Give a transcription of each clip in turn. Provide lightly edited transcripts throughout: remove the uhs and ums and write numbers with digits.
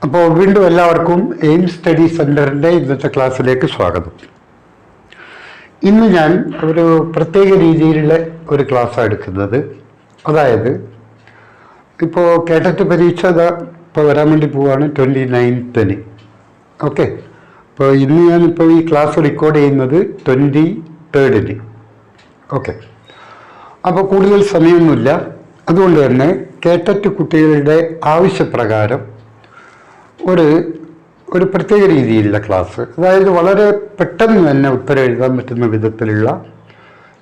അപ്പോൾ വീണ്ടും എല്ലാവർക്കും എയിം സ്റ്റഡി സെൻറ്ററിൻ്റെ ഇന്നത്തെ ക്ലാസ്സിലേക്ക് സ്വാഗതം. ഇന്ന് ഞാൻ ഒരു പ്രത്യേക രീതിയിലുള്ള ഒരു ക്ലാസ്സാണ് എടുക്കുന്നത്. അതായത് ഇപ്പോൾ കേട്ടറ്റ് പരീക്ഷ ഇപ്പോൾ വരാൻ വേണ്ടി പോവുകയാണ് 29th. ഓക്കെ, അപ്പോൾ ഇന്ന് ഞാനിപ്പോൾ ഈ ക്ലാസ് റെക്കോർഡ് ചെയ്യുന്നത് 23rd. ഓക്കെ, അപ്പോൾ കൂടുതൽ സമയമൊന്നുമില്ല. അതുകൊണ്ട് തന്നെ കേട്ടറ്റ് കുട്ടികളുടെ ആവശ്യപ്രകാരം ഒരു പ്രത്യേക രീതിയിലുള്ള ക്ലാസ്, അതായത് വളരെ പെട്ടെന്ന് തന്നെ ഉത്തരം എഴുതാൻ പറ്റുന്ന വിധത്തിലുള്ള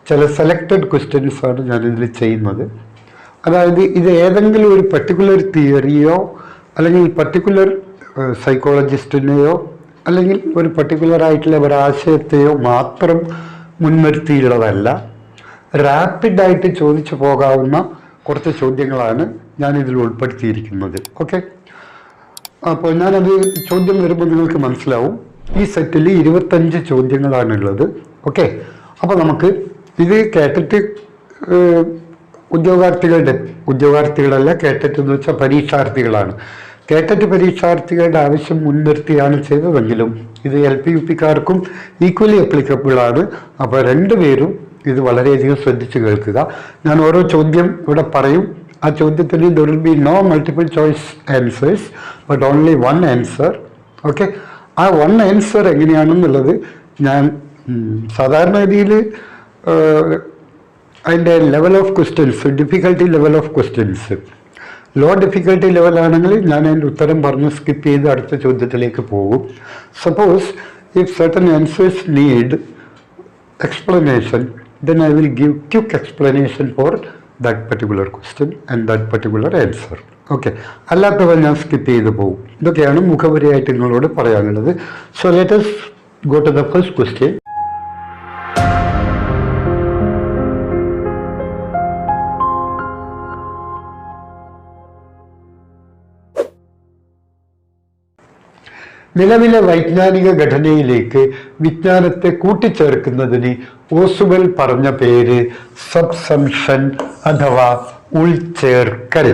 ചില സെലക്റ്റഡ് ക്വസ്റ്റ്യൻസാണ് ഞാനിതിൽ ചെയ്യുന്നത്. അതായത് ഇത് ഏതെങ്കിലും ഒരു പർട്ടിക്കുലർ തിയറിയോ അല്ലെങ്കിൽ പർട്ടിക്കുലർ സൈക്കോളജിസ്റ്റിനെയോ അല്ലെങ്കിൽ ഒരു പർട്ടിക്കുലർ ആയിട്ടുള്ള ഒരാശയത്തെയോ മാത്രം മുൻനിർത്തിയുള്ളതല്ല. റാപ്പിഡായിട്ട് ചോദിച്ചു പോകാവുന്ന കുറച്ച് ചോദ്യങ്ങളാണ് ഞാനിതിൽ ഉൾപ്പെടുത്തിയിരിക്കുന്നത്. ഓക്കെ, അപ്പോൾ ഞാനത് ചോദ്യം വരുമ്പോൾ നിങ്ങൾക്ക് മനസ്സിലാവും. ഈ സെറ്റിൽ 25 ചോദ്യങ്ങളാണുള്ളത്. ഓക്കെ, അപ്പോൾ നമുക്ക് ഇത് കേട്ടിട്ട് ഉദ്യോഗാർത്ഥികളല്ല, കേട്ടിട്ട് എന്ന് വെച്ചാൽ പരീക്ഷാർത്ഥികളാണ്. കേട്ടിട്ട് പരീക്ഷാർത്ഥികളുടെ ആവശ്യം മുൻനിർത്തിയാണ് ചെയ്തതെങ്കിലും ഇത് LP UPക്കാർക്കും ഈക്വലി അപ്ലിക്കബിളാണ്. അപ്പോൾ രണ്ടുപേരും ഇത് വളരെയധികം ശ്രദ്ധിച്ച് കേൾക്കുക. ഞാൻ ഓരോ ചോദ്യം ഇവിടെ പറയും. ആ ചോദ്യത്തിന് there will be no multiple choice answers but only one answer. Okay, ആ one answer എങ്ങനെയാണെന്നുള്ളത് ഞാൻ സാധാരണഗതിയിൽ അതിൻ്റെ level of questions, difficulty level of questions low difficulty ലെവലാണെങ്കിൽ ഞാൻ അതിൻ്റെ ഉത്തരം പറഞ്ഞ് സ്കിപ്പ് ചെയ്ത് അടുത്ത ചോദ്യത്തിലേക്ക് പോകും. Suppose if certain answers need explanation, then I will give quick explanation for that particular question and that particular answer. Okay, അല്ലാത്തവ ഞാൻ സ്കിപ്പ് ചെയ്ത് പോകും. ഇതൊക്കെയാണ് മുഖവരിയായിട്ട് നിങ്ങളോട് പറയാനുള്ളത്. So let us go to the first question. നിലവിലെ വൈജ്ഞാനിക ഘടനയിലേക്ക് വിജ്ഞാനത്തെ കൂട്ടിച്ചേർക്കുന്നതിന് ഓസുവെൽ പറഞ്ഞ പേര് സബ്സംഷൻ അഥവാ ഉൾച്ചേർക്കൽ.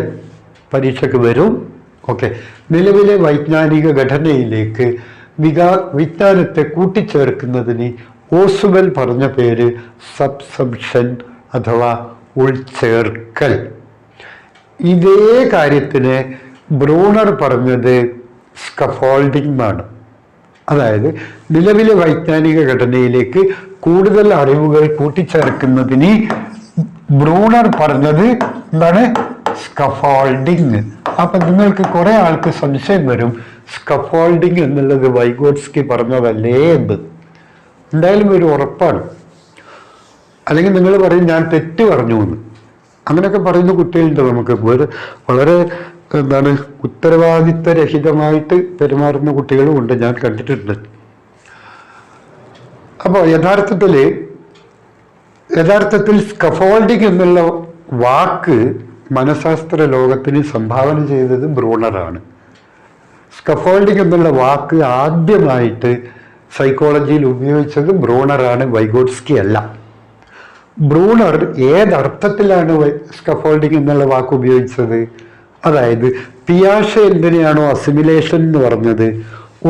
പരീക്ഷയ്ക്ക് വരും. ഓക്കെ, നിലവിലെ വൈജ്ഞാനിക ഘടനയിലേക്ക് വിജ്ഞാനത്തെ കൂട്ടിച്ചേർക്കുന്നതിന് ഓസുവെൽ പറഞ്ഞ പേര് സബ്സംഷൻ അഥവാ ഉൾച്ചേർക്കൽ. ഇതേ കാര്യത്തിന് ബ്രൂണർ പറഞ്ഞത് സ്കഫോൾഡിംഗ് ആണ്. അതായത് നിലവിലെ വൈജ്ഞാനിക ഘടനയിലേക്ക് കൂടുതൽ അറിവുകൾ കൂട്ടിച്ചേർക്കുന്നതിന് ബ്രൂണർ പറഞ്ഞത് എന്താണ്? സ്കഫോൾഡിംഗ്. അപ്പം നിങ്ങൾക്ക് കുറെ ആൾക്ക് സംശയം വരും, സ്കഫോൾഡിംഗ് എന്നുള്ളത് വൈഗോട്സ്കി പറഞ്ഞതല്ലേ എന്ന്. എന്തായാലും ഒരു ഉറപ്പാണ്. അല്ലെങ്കിൽ നിങ്ങൾ പറയും ഞാൻ തെറ്റ് പറഞ്ഞു എന്ന്. അങ്ങനെയൊക്കെ പറയുന്ന കുട്ടികളുണ്ട്. നമുക്ക് വളരെ ഉത്തരവാദിത്തരഹിതമായിട്ട് പെരുമാറുന്ന കുട്ടികളും ഉണ്ട്, ഞാൻ കണ്ടിട്ടുണ്ട്. അപ്പോൾ യഥാർത്ഥത്തിൽ സ്കഫോൾഡിംഗ് എന്നുള്ള വാക്ക് മനഃശാസ്ത്ര ലോകത്തിന് സംഭാവന ചെയ്തത് ബ്രൂണറാണ്. സ്കഫോൾഡിംഗ് എന്നുള്ള വാക്ക് ആദ്യമായിട്ട് സൈക്കോളജിയിൽ ഉപയോഗിച്ചത് ബ്രൂണറാണ്, വൈഗോട്സ്കി അല്ല. ബ്രൂണർ ഏതർത്ഥത്തിലാണ് സ്കഫോൾഡിംഗ് എന്നുള്ള വാക്ക് ഉപയോഗിച്ചത്? അതായത് പിയാഷെ എന്തിനെയാണോ അസിമിലേഷൻ എന്ന് പറഞ്ഞത്,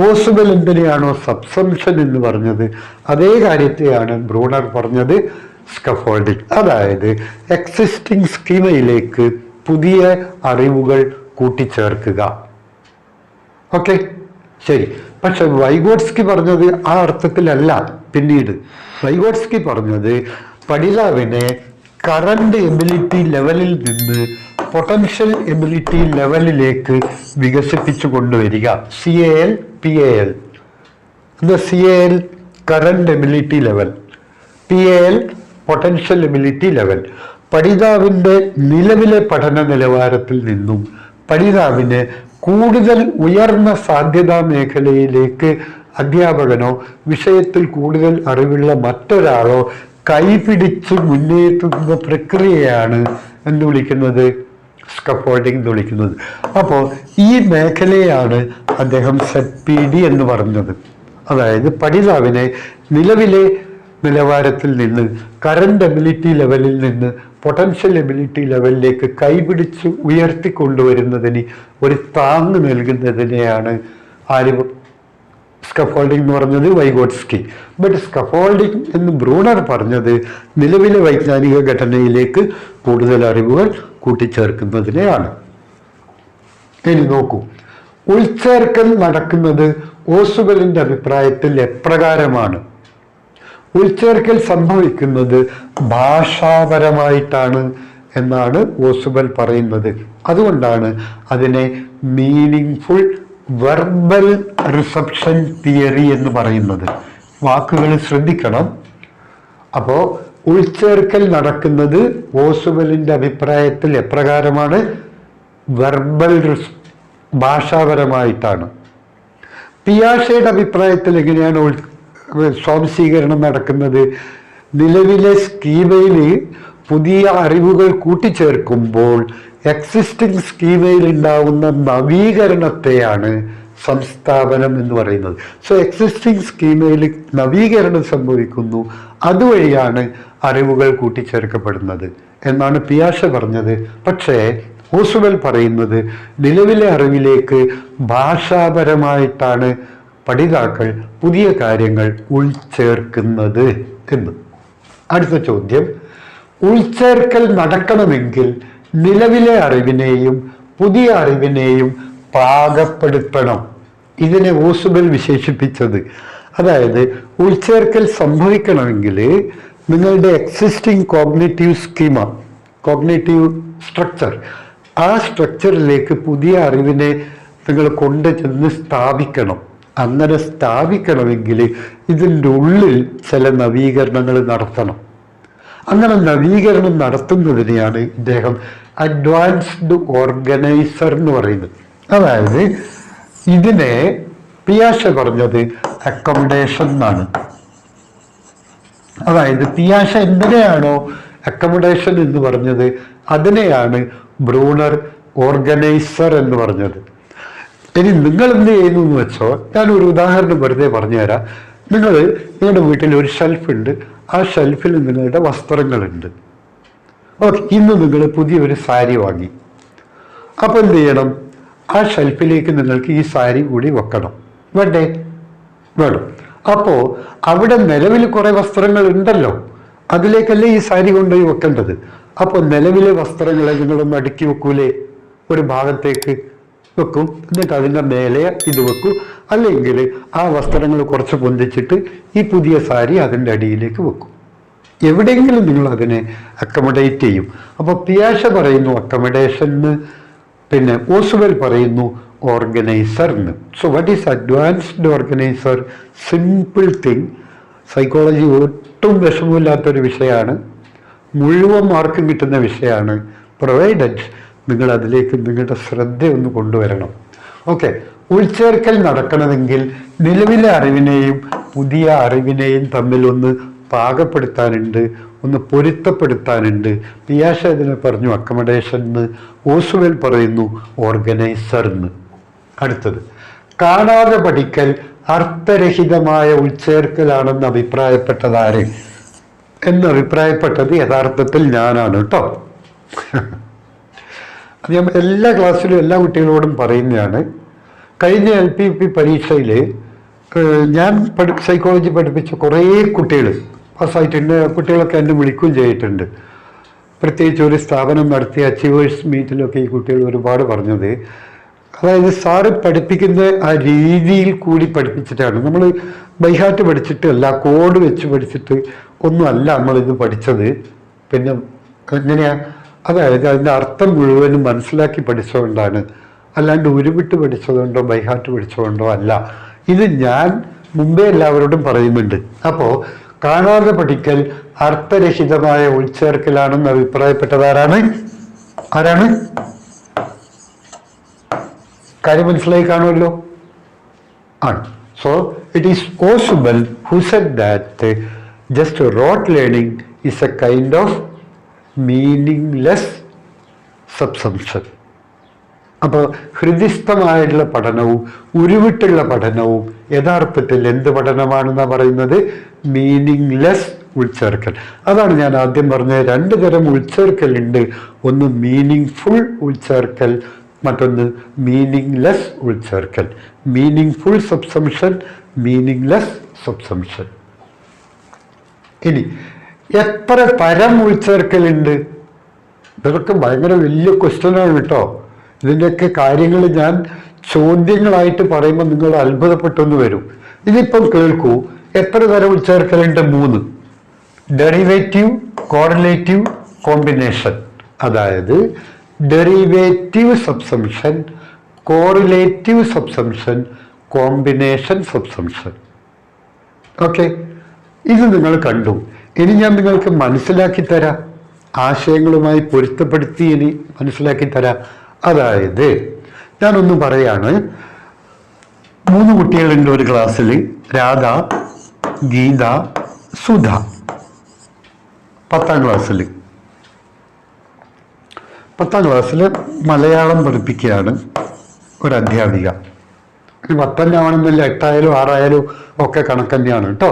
ഓസുവെൽ എന്തിനെയാണോ സബ്സംഷൻ എന്ന് പറഞ്ഞത്, അതേ കാര്യത്തെയാണ് ബ്രൂണർ പറഞ്ഞത് സ്കഫോൾഡിംഗ്. അതായത് എക്സിസ്റ്റിംഗ് സ്കീമയിലേക്ക് പുതിയ അറിവുകൾ കൂട്ടിച്ചേർക്കുക. ഓക്കെ, ശരി. പക്ഷെ വൈഗോട്സ്കി പറഞ്ഞത് ആ അർത്ഥത്തിലല്ല. പിന്നീട് വൈഗോട്സ്കി പറഞ്ഞത് പഠിതാവിനെ കറണ്ട് എബിലിറ്റി ലെവലിൽ നിന്ന് പൊട്ടൻഷ്യൽ എബിലിറ്റി ലെവലിലേക്ക് വികസിപ്പിച്ചു കൊണ്ടുവരിക. CAL PAL. CAL current ability level, PAL potential ability level. പഠിതാവിൻ്റെ നിലവിലെ പഠന നിലവാരത്തിൽ നിന്നും പഠിതാവിനെ കൂടുതൽ ഉയർന്ന സാധ്യതാ മേഖലയിലേക്ക് അധ്യാപകനോ വിഷയത്തിൽ കൂടുതൽ അറിവുള്ള മറ്റൊരാളോ കൈപിടിച്ച് മുന്നേറ്റുന്ന പ്രക്രിയയാണ് എന്ത് വിളിക്കുന്നത്? സ്കഫോൾഡിംഗ് എന്ന് വിളിക്കുന്നത്. അപ്പോൾ ഈ മേഖലയാണ് അദ്ദേഹം ZPD എന്ന് പറഞ്ഞത്. അതായത് പഠിതാവിനെ നിലവിലെ നിലവാരത്തിൽ നിന്ന്, കറണ്ട് എബിലിറ്റി ലെവലിൽ നിന്ന് പൊട്ടൻഷ്യൽ എബിലിറ്റി ലെവലിലേക്ക് കൈപിടിച്ച് ഉയർത്തിക്കൊണ്ടുവരുന്നതിന് ഒരു താങ്ങ് നൽകുന്നതിനെയാണ് ആര് സ്കഫോൾഡിംഗ് എന്ന് പറഞ്ഞത്? വൈഗോട്സ്കി. ബട്ട് സ്കഫോൾഡിംഗ് എന്ന് ബ്രൂണർ പറഞ്ഞത് നിലവിലെ വൈജ്ഞാനിക ഘടനയിലേക്ക് കൂടുതൽ അറിവുകൾ കൂട്ടിച്ചേർക്കുന്നതിനെയാണ്. ഇനി നോക്കൂ, ഉൾച്ചേർക്കൽ നടക്കുന്നത് ഓസുബലിന്റെ അഭിപ്രായത്തിൽ എപ്രകാരമാണ്? ഉൾച്ചേർക്കൽ സംഭവിക്കുന്നത് ഭാഷാപരമായിട്ടാണ് എന്നാണ് ഓസുബൽ പറയുന്നത്. അതുകൊണ്ടാണ് അതിനെ മീനിങ് വെർബൽ റിസപ്ഷൻ തിയറി എന്ന് പറയുന്നത്. വാക്കുകൾ ശ്രദ്ധിക്കണം. അപ്പോൾ ഉൾച്ചേർക്കൽ നടക്കുന്നത് ഓസുബലിന്റെ അഭിപ്രായത്തിൽ എപ്രകാരമാണ്? വെർബൽ ഭാഷാപരമായിട്ടാണ്. പിയാഷയുടെ അഭിപ്രായത്തിൽ എങ്ങനെയാണ് സ്വാംശീകരണം നടക്കുന്നത്? നിലവിലെ സ്കീമയിൽ പുതിയ അറിവുകൾ കൂട്ടിച്ചേർക്കുമ്പോൾ എക്സിസ്റ്റിംഗ് സ്കീമയിൽ ഉണ്ടാവുന്ന നവീകരണത്തെയാണ് സംസ്ഥാപനം എന്ന് പറയുന്നത്. സോ എക്സിസ്റ്റിംഗ് സ്കീമയിൽ നവീകരണം സംഭവിക്കുന്നു, അതുവഴിയാണ് അറിവുകൾ കൂട്ടിച്ചേർക്കപ്പെടുന്നത് എന്നാണ് പിയാഷ പറഞ്ഞത്. പക്ഷേ ഓസുബൽ പറയുന്നത് നിലവിലെ അറിവിലേക്ക് ഭാഷാപരമായിട്ടാണ് പഠിതാക്കൾ പുതിയ കാര്യങ്ങൾ ഉൾച്ചേർക്കുന്നത് എന്ന്. അടുത്ത ചോദ്യം, ഉൾച്ചേർക്കൽ നടക്കണമെങ്കിൽ നിലവിലെ അറിവിനെയും പുതിയ അറിവിനെയും പാകപ്പെടുത്തണം. ഇതിനെ ഓസുബൽ വിശേഷിപ്പിച്ചത്, അതായത് ഉൾച്ചേർക്കൽ സംഭവിക്കണമെങ്കിൽ നിങ്ങളുടെ existing cognitive schema, cognitive structure, ആ സ്ട്രക്ചറിലേക്ക് പുതിയ അറിവിനെ നിങ്ങൾ കൊണ്ടുചെന്ന് സ്ഥാപിക്കണം. അങ്ങനെ സ്ഥാപിക്കണമെങ്കിൽ ഇതിൻ്റെ ഉള്ളിൽ ചില നവീകരണങ്ങൾ നടത്തണം. അങ്ങനെ നവീകരണം നടത്തുന്നതിനെയാണ് ഇദ്ദേഹം അഡ്വാൻസ്ഡ് ഓർഗനൈസർ എന്ന് പറയുന്നത്. അതായത് ഇതിനെ പിയാഷ പറഞ്ഞത് അക്കോമഡേഷൻ എന്നാണ്. അതായത് പിയാഷ എന്തിനെയാണോ അക്കോമഡേഷൻ എന്ന് പറഞ്ഞത്, അതിനെയാണ് ബ്രൂണർ ഓർഗനൈസർ എന്ന് പറഞ്ഞത്. ഇനി നിങ്ങൾ എന്ത് ചെയ്യുന്നു എന്ന് വെച്ചോ, ഞാനൊരു ഉദാഹരണം വെറുതെ പറഞ്ഞുതരാം. നിങ്ങളുടെ വീട്ടിൽ ഒരു ഷെൽഫുണ്ട്, ആ ഷെൽഫിൽ നിങ്ങളുടെ വസ്ത്രങ്ങളുണ്ട്. ഓക്കെ, ഇന്ന് നിങ്ങൾ പുതിയൊരു സാരി വാങ്ങി. അപ്പോൾ എന്ത് ചെയ്യണം? ആ ഷെൽഫിലേക്ക് നിങ്ങൾക്ക് ഈ സാരി കൂടി വെക്കണം. വേണ്ടേ? വേണം. അപ്പോൾ അവിടെ നിലവിൽ കുറേ വസ്ത്രങ്ങൾ ഉണ്ടല്ലോ, അതിലേക്കല്ലേ ഈ സാരി കൊണ്ടുപോയി വെക്കേണ്ടത്. അപ്പോൾ നിലവിലെ വസ്ത്രങ്ങളെ നിങ്ങളൊന്ന് അടുക്കി വെക്കൂലേ? ഒരു ഭാഗത്തേക്ക് വെക്കും, എന്നിട്ട് അതിൻ്റെ മേലെ ഇത് വെക്കും. അല്ലെങ്കിൽ ആ വസ്ത്രങ്ങൾ കുറച്ച് പൊന്തിച്ചിട്ട് ഈ പുതിയ സാരി അതിൻ്റെ അടിയിലേക്ക് വെക്കും. എവിടെയെങ്കിലും നിങ്ങൾ അതിനെ അക്കമഡേറ്റ് ചെയ്യും. അപ്പോൾ പിയാഷ പറയുന്നു അക്കമഡേഷൻ എന്ന്, പിന്നെ ഓസുവൽ പറയുന്നു ഓർഗനൈസർ എന്ന്. So what is advanced organiser? Simple thing. Psychology ഒട്ടും വിഷമമില്ലാത്തൊരു വിഷയമാണ്, മുഴുവൻ മാർക്കും കിട്ടുന്ന വിഷയമാണ്. പ്രൊവൈഡഡ് നിങ്ങൾ അതിലേക്ക് നിങ്ങളുടെ ശ്രദ്ധയൊന്ന് കൊണ്ടുവരണം. ഓക്കെ, ഉൾച്ചേർക്കൽ നടക്കണമെങ്കിൽ നിലവിലെ അറിവിനെയും പുതിയ അറിവിനെയും തമ്മിൽ ഒന്ന് പാകപ്പെടുത്താനുണ്ട്, ഒന്ന് പൊരുത്തപ്പെടുത്താനുണ്ട്. പിയാഷ ഇതിനെ പറഞ്ഞു അക്കമഡേഷൻ എന്ന്, ഓസുവൽ പറയുന്നു ഓർഗനൈസർ എന്ന്. അടുത്തത്, കാണാതെ പഠിക്കൽ അർത്ഥരഹിതമായ ഉൾച്ചേർക്കലാണെന്ന് അഭിപ്രായപ്പെട്ടതാര്? എന്ന് അഭിപ്രായപ്പെട്ടത് യഥാർത്ഥത്തിൽ ഞാനാണ് കേട്ടോ. അത് ഞാൻ എല്ലാ ക്ലാസ്സിലും എല്ലാ കുട്ടികളോടും പറയുന്നതാണ്. കഴിഞ്ഞ LP പരീക്ഷയിൽ ഞാൻ സൈക്കോളജി പഠിപ്പിച്ച കുറേ കുട്ടികൾ പാസ്സായിട്ടുണ്ട്. കുട്ടികളൊക്കെ എന്നെ വിളിക്കുകയും ചെയ്തിട്ടുണ്ട്. പ്രത്യേകിച്ച് ഒരു സ്ഥാപനം നടത്തിയ അച്ചീവേഴ്സ് മീറ്റിലൊക്കെ ഈ കുട്ടികൾ ഒരുപാട് പറഞ്ഞത്, അതായത് സാറ് പഠിപ്പിക്കുന്ന ആ രീതിയിൽ കൂടി പഠിപ്പിച്ചിട്ടാണ്. നമ്മൾ ബൈഹാർട്ട് പഠിച്ചിട്ടല്ല, കോഡ് വെച്ച് പഠിച്ചിട്ട് ഒന്നുമല്ല നമ്മളിത് പഠിച്ചത്. പിന്നെ എങ്ങനെയാ? അതായത് അതിൻ്റെ അർത്ഥം മുഴുവനും മനസ്സിലാക്കി പഠിച്ചുകൊണ്ടാണ്, അല്ലാണ്ട് ഉരുവിട്ട് പഠിച്ചതുകൊണ്ടോ ബൈഹാർട്ട് പഠിച്ചതുകൊണ്ടോ അല്ല. ഇത് ഞാൻ മുമ്പേ എല്ലാവരോടും പറയുന്നുണ്ട്. അപ്പോൾ കാണാതെ പഠിക്കൽ അർത്ഥരഹിതമായ ഉൾച്ചേർക്കലാണെന്ന് അഭിപ്രായപ്പെട്ടതാരാണ്? ആരാണ്? കാര്യം മനസ്സിലായി കാണുമല്ലോ. ആണ്. So it is Ausubel who said that just rote learning is a kind of meaningless subsumption. അപ്പോൾ ഹൃദിസ്ഥമായിട്ടുള്ള പഠനവും ഉരുവിട്ടുള്ള പഠനവും യഥാർത്ഥത്തിൽ എന്ത് പഠനമാണെന്നാണ് പറയുന്നത്? മീനിങ്ലെസ് ഉൾച്ചേർക്കൽ. അതാണ് ഞാൻ ആദ്യം പറഞ്ഞത്. രണ്ട് തരം ഉൾച്ചേർക്കലുണ്ട്. ഒന്ന് മീനിങ് ഫുൾ ഉൾച്ചേർക്കൽ, മറ്റൊന്ന് മീനിങ്ലെസ് ഉൾച്ചേർക്കൽ. Meaningful subsumption, meaningless subsumption. ഇനി എത്ര തരം ഉൾച്ചേർക്കലുണ്ട്? ഇതൊക്കെ ഭയങ്കര വലിയ ക്വസ്റ്റ്യനാണ് കേട്ടോ. ഇതിൻ്റെയൊക്കെ കാര്യങ്ങൾ ഞാൻ ചോദ്യങ്ങളായിട്ട് പറയുമ്പോൾ നിങ്ങൾ അത്ഭുതപ്പെട്ടൊന്ന് വരും. ഇതിപ്പം കേൾക്കൂ. എത്ര തരം ഉൾച്ചേർക്കലുണ്ട്? 3. Derivative, correlative, combination. അതായത് derivative subsumption, correlative subsumption, combination subsumption. Okay, ഇത് നിങ്ങൾ കണ്ടു. ഇനി ഞാൻ നിങ്ങൾക്ക് മനസ്സിലാക്കി തരാം, ആശയങ്ങളുമായി പൊരുത്തപ്പെടുത്തി ഇനി മനസ്സിലാക്കി തരാം. അതായത് ഞാനൊന്ന് പറയാണ്. 3 കുട്ടികളുണ്ട് ഒരു ക്ലാസ്സിൽ. രാധ, ഗീത, സുധ. 10ാം ക്ലാസ്സിൽ. 10ാം ക്ലാസ്സിൽ മലയാളം പഠിപ്പിക്കുകയാണ് ഒരു അധ്യാപിക. 10 ആവണമെന്നില്ല, 8 ആയാലും 6 ആയാലും ഒക്കെ കണക്ക് തന്നെയാണ് കേട്ടോ.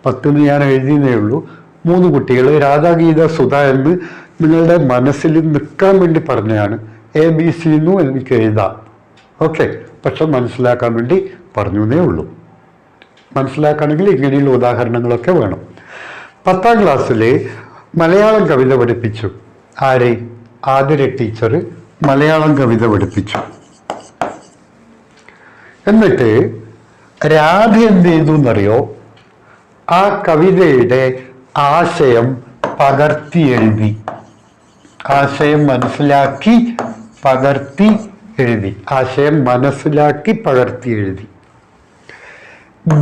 10 ഞാൻ എഴുതിയതേ ഉള്ളൂ. 3 കുട്ടികൾ, രാധ, ഗീത, സുധ എന്ന് നിങ്ങളുടെ മനസ്സിൽ നിൽക്കാൻ വേണ്ടി പറഞ്ഞതാണ്. ABC എന്നും എനിക്ക് എഴുതാം. ഓക്കെ, പക്ഷെ മനസ്സിലാക്കാൻ വേണ്ടി പറഞ്ഞു എന്നേ ഉള്ളൂ. മനസ്സിലാക്കണമെങ്കിൽ ഇങ്ങനെയുള്ള ഉദാഹരണങ്ങളൊക്കെ വേണം. 10ാം ക്ലാസ്സിൽ മലയാളം കവിത പഠിപ്പിച്ചു. ആരെ? ആതിര ടീച്ചർ മലയാളം കവിത പഠിപ്പിച്ചു. എന്നിട്ട് രാധ എന്ത് ചെയ്തു എന്നറിയോ? ആ കവിതയുടെ ആശയം പകർത്തി എഴുതി. ആശയം മനസ്സിലാക്കി പകർത്തി എഴുതി. ആശയം മനസ്സിലാക്കി പകർത്തി എഴുതി.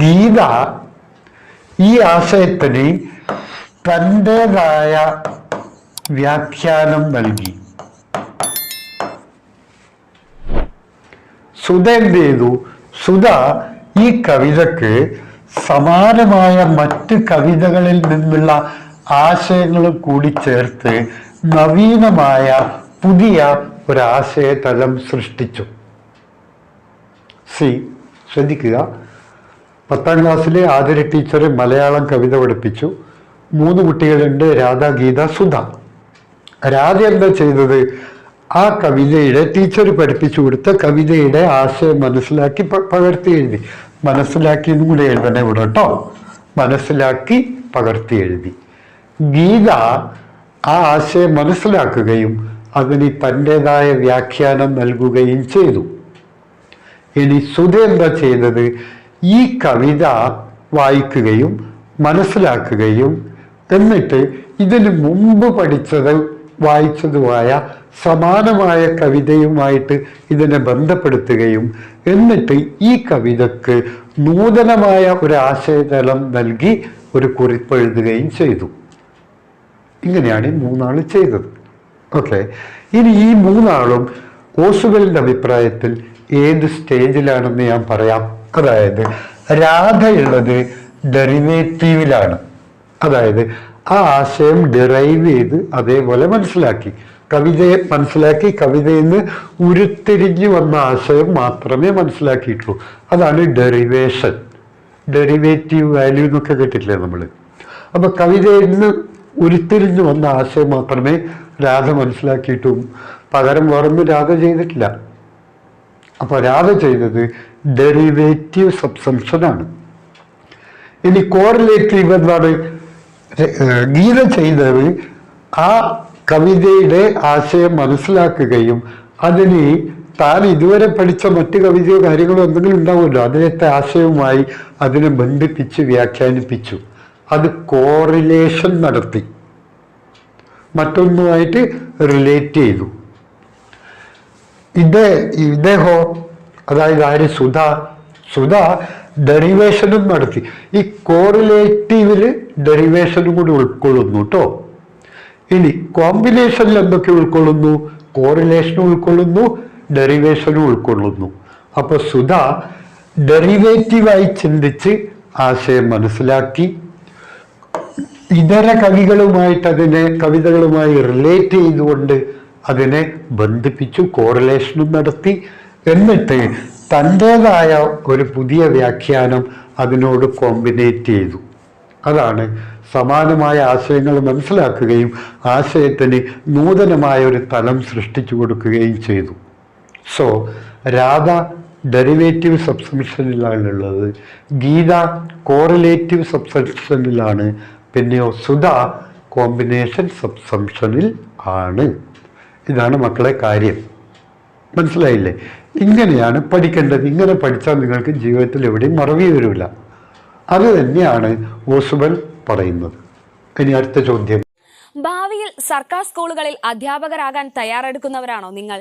ഗീത ഈ ആശയത്തിന് തൻ്റെതായ വ്യാഖ്യാനം നൽകി. സുധ എന്ത് ചെയ്തു? സുധ ഈ കവിതക്ക് സമാനമായ മറ്റ് കവിതകളിൽ നിന്നുള്ള ആശയങ്ങളും കൂടി ചേർത്ത് നവീനമായ പുതിയ ഒരാശയതലം സൃഷ്ടിച്ചു. ശ്രദ്ധിക്കുക. 10ാം ക്ലാസ്സിലെ ആതിര ടീച്ചർ മലയാളം കവിത പഠിപ്പിച്ചു. 3 കുട്ടികളുണ്ട്, രാധ, ഗീത, സുധ. രാധ എന്താ ചെയ്തത്? ആ കവിതയുടെ, ടീച്ചർ പഠിപ്പിച്ചു കൊടുത്ത കവിതയുടെ ആശയം മനസ്സിലാക്കി പകർത്തി എഴുതി. മനസ്സിലാക്കി എന്നും കൂടെ എഴുതണേ ഇവിടെ കേട്ടോ. മനസ്സിലാക്കി പകർത്തി എഴുതി. ഗീത ആ ആശയം മനസ്സിലാക്കുകയും അതിന് തൻ്റെതായ വ്യാഖ്യാനം നൽകുകയും ചെയ്തു. ഇനി സുധ എന്താ ചെയ്തത്? ഈ കവിത വായിക്കുകയും മനസ്സിലാക്കുകയും എന്നിട്ട് ഇതിന് മുമ്പ് പഠിച്ചത് വായിച്ചതുമായ സമാനമായ കവിതയുമായിട്ട് ഇതിനെ ബന്ധപ്പെടുത്തുകയും എന്നിട്ട് ഈ കവിതക്ക് നൂതനമായ ഒരു ആശയതലം നൽകി ഒരു കുറിപ്പ് എഴുതുകയും ചെയ്തു. ഇങ്ങനെയാണ് ഈ 3 ആൾ ചെയ്തത്. ഓക്കെ, ഇനി ഈ 3 ആളും ഓസുവലിൻ്റെ അഭിപ്രായത്തിൽ ഏത് സ്റ്റേജിലാണെന്ന് ഞാൻ പറയാം. അതായത് രാധയുള്ളത് ഡെറിവേറ്റീവിലാണ്. അതായത് ആ ആശയം ഡിറൈവ് ചെയ്ത് അതേപോലെ മനസ്സിലാക്കി. കവിതയെ മനസ്സിലാക്കി, കവിതയിൽ നിന്ന് ഉരുത്തിരിഞ്ഞു വന്ന ആശയം മാത്രമേ മനസ്സിലാക്കിയിട്ടുള്ളൂ. അതാണ് ഡെറിവേഷൻ. ഡെറിവേറ്റീവ് വാല്യൂ എന്നൊക്കെ കേട്ടിട്ടില്ലേ നമ്മൾ? അപ്പൊ കവിതയിൽ നിന്ന് ഉരുത്തിരിഞ്ഞു വന്ന ആശയം മാത്രമേ രാധ മനസ്സിലാക്കിയിട്ടും പകരം വേറൊന്നും രാധ ചെയ്തിട്ടില്ല. അപ്പൊ രാധ ചെയ്തത് ഡെറിവേറ്റീവ് സബ്സംഷനാണ്. ഇനി കോറിലേറ്റീവ് എന്താണ്? ഗീത ചെയ്തത് ആ കവിതയുടെ ആശയം മനസ്സിലാക്കുകയും അതിന് താൻ ഇതുവരെ പഠിച്ച മറ്റു കവിതയോ കാര്യങ്ങളോ എന്തെങ്കിലും ഉണ്ടാവുമല്ലോ, അതിനത്തെ ആശയവുമായി അതിനെ ബന്ധിപ്പിച്ച് വ്യാഖ്യാനിപ്പിച്ചു. അത് കോറിലേഷൻ നടത്തി, മറ്റൊന്നുമായിട്ട് റിലേറ്റ് ചെയ്തു. ഇദ്ദേഹോ, അതായത് ആര്? സുധ ഡെറിവേഷനും നടത്തി. ഈ കോറിലേറ്റീവില് ഡെറിവേഷനും കൂടി ഉൾക്കൊള്ളുന്നു കേട്ടോ. ഇനി കോമ്പിനേഷനിൽ എന്തൊക്കെ ഉൾക്കൊള്ളുന്നു? കോറിലേഷനും ഉൾക്കൊള്ളുന്നു, ഡെറിവേഷനും ഉൾക്കൊള്ളുന്നു. അപ്പൊ സുധ ഡെറിവേറ്റീവായി ചിന്തിച്ച് ആശയം മനസ്സിലാക്കി, ഇതര കവികളുമായിട്ട് അതിനെ കവിതകളുമായി റിലേറ്റ് ചെയ്തുകൊണ്ട് അതിനെ ബന്ധിപ്പിച്ചു, കോറിലേഷനും നടത്തി, എന്നിട്ട് തൻ്റേതായ ഒരു പുതിയ വ്യാഖ്യാനം അതിനോട് കോമ്പിനേറ്റ് ചെയ്തു. അതാണ് സമാനമായ ആശയങ്ങൾ മനസ്സിലാക്കുകയും ആശയത്തിന് നൂതനമായ ഒരു തലം സൃഷ്ടിച്ചു കൊടുക്കുകയും ചെയ്തു. സോ രാധ ഡെറിവേറ്റീവ് സബ്സംഷനിലാണുള്ളത്, ഗീത കോറിലേറ്റീവ് സബ്സംഷനിലാണ്, പിന്നെയോ സുധ കോമ്പിനേഷൻ സബ്സംഷനിൽ ആണ്. ഇതാണ് മക്കളെ കാര്യം. മനസ്സിലായില്ലേ? ഇങ്ങനെയാണ് പഠിക്കേണ്ടത്. ഇങ്ങനെ പഠിച്ചാൽ നിങ്ങൾക്ക് ജീവിതത്തിൽ എവിടെയും മറവി വരില്ല. അത് തന്നെയാണ് ഓസ്വെൽ പറയുന്നത്. ഇനി അടുത്ത ചോദ്യം. ഭാവിയിൽ സർക്കാർ സ്കൂളുകളിൽ അധ്യാപകരാകാൻ തയ്യാറെടുക്കുന്നവരാണോ നിങ്ങൾ?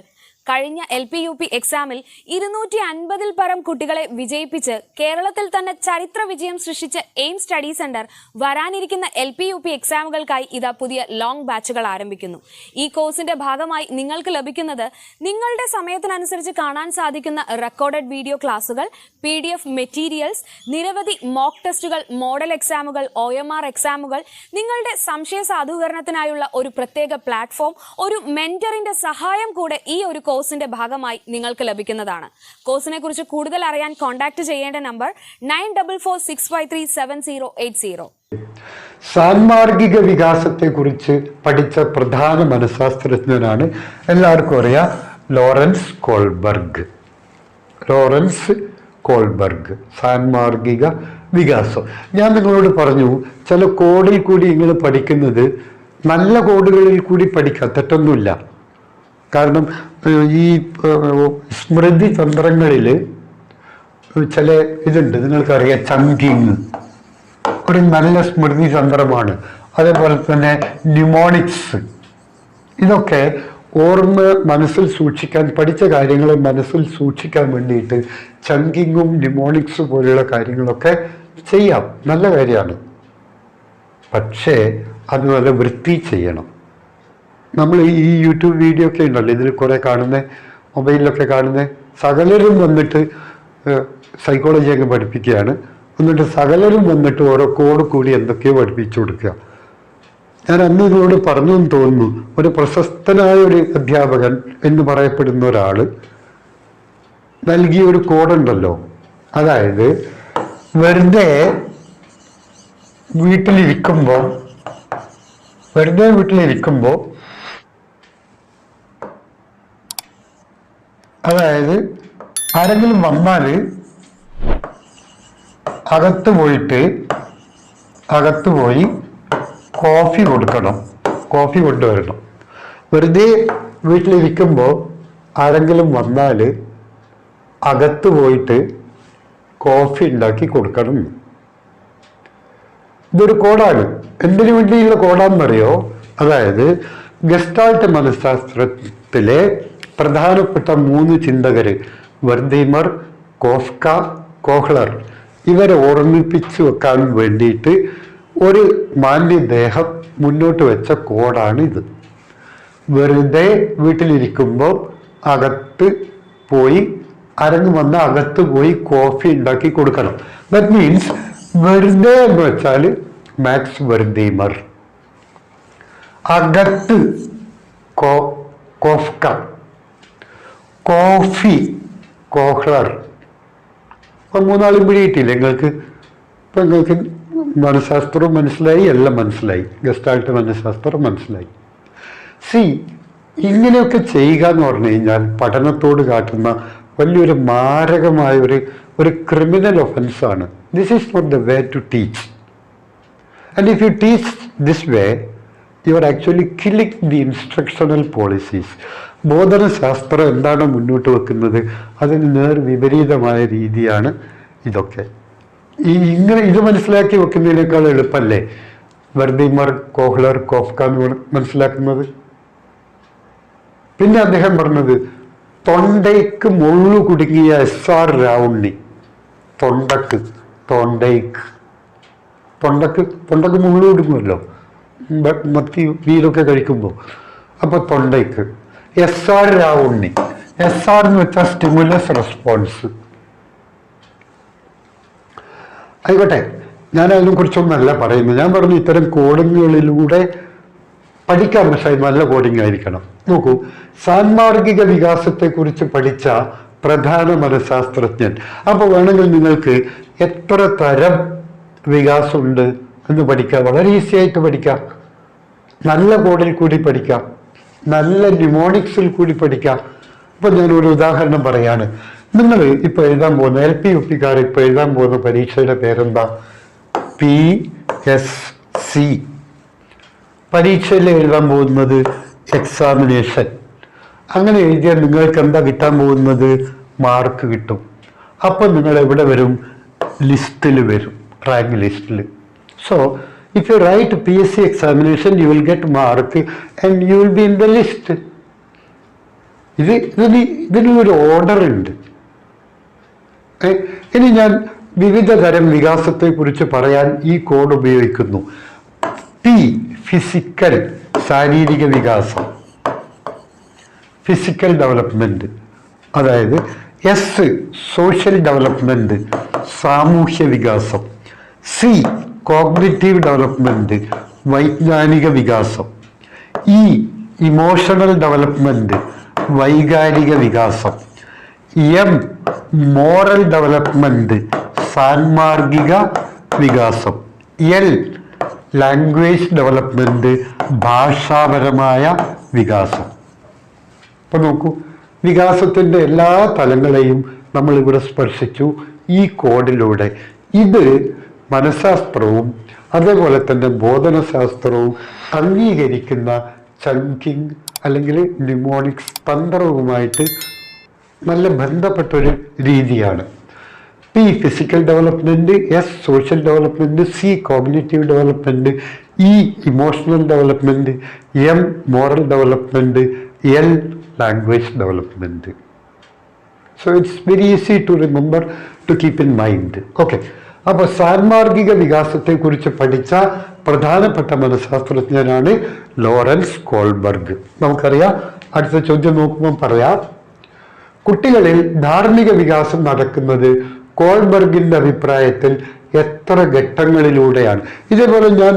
കഴിഞ്ഞ LP UP എക്സാമിൽ 250-ൽ പരം കുട്ടികളെ വിജയിപ്പിച്ച് കേരളത്തിൽ തന്നെ ചരിത്ര വിജയം സൃഷ്ടിച്ച എയിം സ്റ്റഡി സെന്റർ വരാനിരിക്കുന്ന LP UP എക്സാമുകൾക്കായി ഇതാ പുതിയ ലോങ് ബാച്ചുകൾ ആരംഭിക്കുന്നു. ഈ കോഴ്സിന്റെ ഭാഗമായി നിങ്ങൾക്ക് ലഭിക്കുന്നത് നിങ്ങളുടെ സമയത്തിനനുസരിച്ച് കാണാൻ സാധിക്കുന്ന റെക്കോർഡഡ് വീഡിയോ ക്ലാസുകൾ, PDF മെറ്റീരിയൽസ്, നിരവധി മോക്ക് ടെസ്റ്റുകൾ, മോഡൽ എക്സാമുകൾ, OMR എക്സാമുകൾ, നിങ്ങളുടെ സംശയ സാധൂകരണത്തിനായുള്ള ഒരു പ്രത്യേക പ്ലാറ്റ്ഫോം, ഒരു മെന്ററിന്റെ സഹായം കൂടെ ഈ ഒരു കോഴ്സിന്റെ ഭാഗമായി നിങ്ങൾക്ക് ലഭിക്കുന്നതാണ്. കോഴ്സിനെ കുറിച്ച് കൂടുതൽ അറിയാൻ കോൺടാക്ട് ചെയ്യേണ്ട നമ്പർ 9446537080. സാൻമാർഗിക വികാസത്തെ കുറിച്ച് പഠിച്ച പ്രധാന മനഃശാസ്ത്രജ്ഞനാണ് എല്ലാവർക്കും അറിയാം ലോറൻസ് കോൾബർഗ്. സാൻമാർഗിക വികാസം ഞാൻ നിങ്ങളോട് പറഞ്ഞു, ചില കോഡിൽ കൂടി നിങ്ങൾ പഠിക്കുന്നത് നല്ല കോഡുകളിൽ കൂടി പഠിക്കാം, തെറ്റൊന്നുമില്ല. കാരണം ഈ സ്മൃതി തന്ത്രങ്ങളിൽ ചില ഇതുണ്ട്, നിങ്ങൾക്കറിയാം, ചങ്കിങ് ഒരു നല്ല സ്മൃതി തന്ത്രമാണ്. അതേപോലെ തന്നെ ന്യൂമോണിക്സ്, ഇതൊക്കെ ഓർമ്മ മനസ്സിൽ സൂക്ഷിക്കാൻ, പഠിച്ച കാര്യങ്ങളെ മനസ്സിൽ സൂക്ഷിക്കാൻ വേണ്ടിയിട്ട് ചങ്കിങ്ങും ന്യൂമോണിക്സ് പോലെയുള്ള കാര്യങ്ങളൊക്കെ ചെയ്യാം, നല്ല കാര്യമാണ്. പക്ഷേ അത് നല്ല വൃത്തി ചെയ്യണം. നമ്മൾ ഈ യൂട്യൂബ് വീഡിയോ ഒക്കെ ഉണ്ടല്ലോ, ഇതിൽ കുറേ കാണുന്ന, മൊബൈലിലൊക്കെ കാണുന്ന സകലരും വന്നിട്ട് സൈക്കോളജി ഒക്കെ പഠിപ്പിക്കുകയാണ്. എന്നിട്ട് സകലരും വന്നിട്ട് ഓരോ കോഡ് കൂടി എന്തൊക്കെയോ പഠിപ്പിച്ചു കൊടുക്കുക. ഞാൻ അന്ന് നിങ്ങളോട് പറഞ്ഞു എന്ന് തോന്നുന്നു, ഒരു പ്രശസ്തനായ ഒരു അധ്യാപകൻ എന്ന് പറയപ്പെടുന്ന ഒരാൾ നൽകിയ ഒരു കോഡുണ്ടല്ലോ, അതായത് വെറുതെ വീട്ടിലിരിക്കുമ്പോൾ അതായത് ആരെങ്കിലും വന്നാൽ അകത്ത് പോയി കോഫി കൊടുക്കണം, കോഫി കൊണ്ടുവരണം. വെറുതെ വീട്ടിലിരിക്കുമ്പോൾ ആരെങ്കിലും വന്നാൽ അകത്ത് പോയിട്ട് കോഫി ഉണ്ടാക്കി കൊടുക്കണം. ഇതൊരു കോഡാണ്. എന്തിനു വേണ്ടിയുള്ള കോഡാണെന്നറിയോ? അതായത് ഗസ്റ്റാൾട്ട് മനഃശാസ്ത്രത്തിലെ പ്രധാനപ്പെട്ട 3 ചിന്തകര് വെർദീമർ, കോഫ്ക, കോഹ്ലർ, ഇവരെ ഓർമ്മിപ്പിച്ചു വെക്കാൻ വേണ്ടിയിട്ട് ഒരു മാന്യദേഹം മുന്നോട്ട് വെച്ച കോഡാണിത്. വെറുതെ വീട്ടിലിരിക്കുമ്പോൾ അകത്ത് പോയി ആരെങ്കിലും വന്ന് അകത്ത് പോയി കോഫി ഉണ്ടാക്കി കൊടുക്കണം. ദാറ്റ് മീൻസ് വെറുതെ എന്ന് വെച്ചാൽ മാക്സ് വെർദീമർ, അകത്ത് കോഫ്ക, കോഫി കോഹ്ലർ. അപ്പം 3 പിടിയിട്ടില്ല നിങ്ങൾക്ക്. ഇപ്പം നിങ്ങൾക്ക് മനഃശാസ്ത്രവും മനസ്സിലായി, എല്ലാം മനസ്സിലായി, ഗസ്റ്റാൾട്ട് മനഃശാസ്ത്രം മനസ്സിലായി. ഇങ്ങനെയൊക്കെ ചെയ്യുക എന്ന് പറഞ്ഞു കഴിഞ്ഞാൽ പഠനത്തോട് കാട്ടുന്ന വലിയൊരു മാരകമായ ഒരു ക്രിമിനൽ ഒഫൻസാണ്. This is not the way to teach. And if you teach this way, you are actually killing the instructional policies. ബോധനശാസ്ത്രം എന്താണ് മുന്നോട്ട് വെക്കുന്നത്, അതിന് നേർ വിപരീതമായ രീതിയാണ് ഇതൊക്കെ. ഇങ്ങനെ ഇത് മനസ്സിലാക്കി വെക്കുന്നതിനേക്കാൾ എളുപ്പമല്ലേ വെർദീമർ, കോഹ്ലർ, കോഫ്ക എന്ന് മനസ്സിലാക്കുന്നത്? പിന്നെ അദ്ദേഹം പറഞ്ഞത് തൊണ്ടയ്ക്ക് മുള്ളു കുടുങ്ങിയ SR രാവുണ്ണി. തൊണ്ടയ്ക്ക് മുള്ളു കുടുങ്ങുമല്ലോ മത്തി മീനൊക്കെ കഴിക്കുമ്പോൾ. അപ്പോൾ തൊണ്ടയ്ക്ക് SR രാവുണ്ണി. SR എന്ന് വെച്ചാൽ സ്റ്റിമുലസ് റെസ്പോൺസ്. ആയിക്കോട്ടെ, ഞാൻ അതിനെ കുറിച്ചൊന്നല്ല പറയുന്നത്. ഞാൻ പറഞ്ഞു ഇത്തരം കോഡിങ്ങുകളിലൂടെ പഠിക്കാം, പക്ഷേ നല്ല കോഡിംഗ് ആയിരിക്കണം. നോക്കൂ, സാൻമാർഗിക വികാസത്തെക്കുറിച്ച് പഠിച്ച പ്രധാന മനഃശാസ്ത്രജ്ഞൻ. അപ്പോൾ വേണമെങ്കിൽ നിങ്ങൾക്ക് എത്ര തരം വികാസമുണ്ട് എന്ന് പഠിക്കാം. വളരെ ഈസി ആയിട്ട് പഠിക്കാം. നല്ല കോഡിൽ കൂടി പഠിക്കാം, നല്ല ന്യൂമോണിക്സിൽ കൂടി പഠിക്കാം. ഇപ്പം ഞാനൊരു ഉദാഹരണം പറയാണ്. നിങ്ങൾ ഇപ്പോൾ എഴുതാൻ പോകുന്ന LP-UPക്കാർ ഇപ്പോൾ എഴുതാൻ പോകുന്ന പരീക്ഷയുടെ പേരെന്താ? PSC. പരീക്ഷയിൽ എഴുതാൻ പോകുന്നത് എക്സാമിനേഷൻ. അങ്ങനെ എഴുതിയാൽ നിങ്ങൾക്ക് എന്താ കിട്ടാൻ പോകുന്നത്? മാർക്ക് കിട്ടും. അപ്പം നിങ്ങൾ എവിടെ വരും? ലിസ്റ്റിൽ വരും, റാങ്ക് ലിസ്റ്റിൽ. So if you write PSC examination, you will get mark and you will be in the list. ഇതിനൊരു ഓർഡർ ഉണ്ട്. ഇനി ഞാൻ വിവിധ തരം വികാസത്തെക്കുറിച്ച് പറയാൻ ഈ കോഡ് ഉപയോഗിക്കുന്നു. P ഫിസിക്കൽ, ശാരീരിക വികാസം, ഫിസിക്കൽ ഡെവലപ്മെന്റ്. അതായത് S സോഷ്യൽ ഡെവലപ്മെന്റ്, സാമൂഹ്യ വികാസം. C കോഗ്നിറ്റീവ് ഡെവലപ്മെന്റ്, വൈജ്ഞാനിക വികാസം. E ഇമോഷണൽ ഡെവലപ്മെന്റ്, വൈകാരിക വികാസം. M മോറൽ ഡെവലപ്മെന്റ്, സാൻമാർഗിക വികാസം. L ലാംഗ്വേജ് ഡെവലപ്മെന്റ്, ഭാഷാപരമായ വികാസം. അപ്പൊ നോക്കൂ, വികാസത്തിന്റെ എല്ലാ തലങ്ങളെയും നമ്മൾ ഇവിടെ സ്പർശിച്ചു ഈ കോഡിലൂടെ. ഇത് മനഃശാസ്ത്രവും അതേപോലെ തന്നെ ബോധനശാസ്ത്രവും അംഗീകരിക്കുന്ന ചങ്കിങ് അല്ലെങ്കിൽ ന്യൂമോണിക്സ് തന്ത്രവുമായിട്ട് നല്ല ബന്ധപ്പെട്ടൊരു രീതിയാണ്. P physical development, S social development, C cognitive development, E emotional development, M moral development, L language development. So it's very easy to remember, to keep in mind. Okay, അപ്പോൾ സാൻമാർഗിക വികാസത്തെക്കുറിച്ച് പഠിച്ച പ്രധാനപ്പെട്ട മനഃശാസ്ത്രജ്ഞനാണ് Lawrence Kohlberg. നമുക്കറിയാം. അടുത്ത ചോദ്യം നോക്കുമ്പോൾ പറയാം. കുട്ടികളിൽ ധാർമ്മിക വികാസം നടക്കുന്നത് കോൾബർഗിന്റെ അഭിപ്രായത്തിൽ എത്ര ഘട്ടങ്ങളിലൂടെയാണ്? ഇതേപോലെ ഞാൻ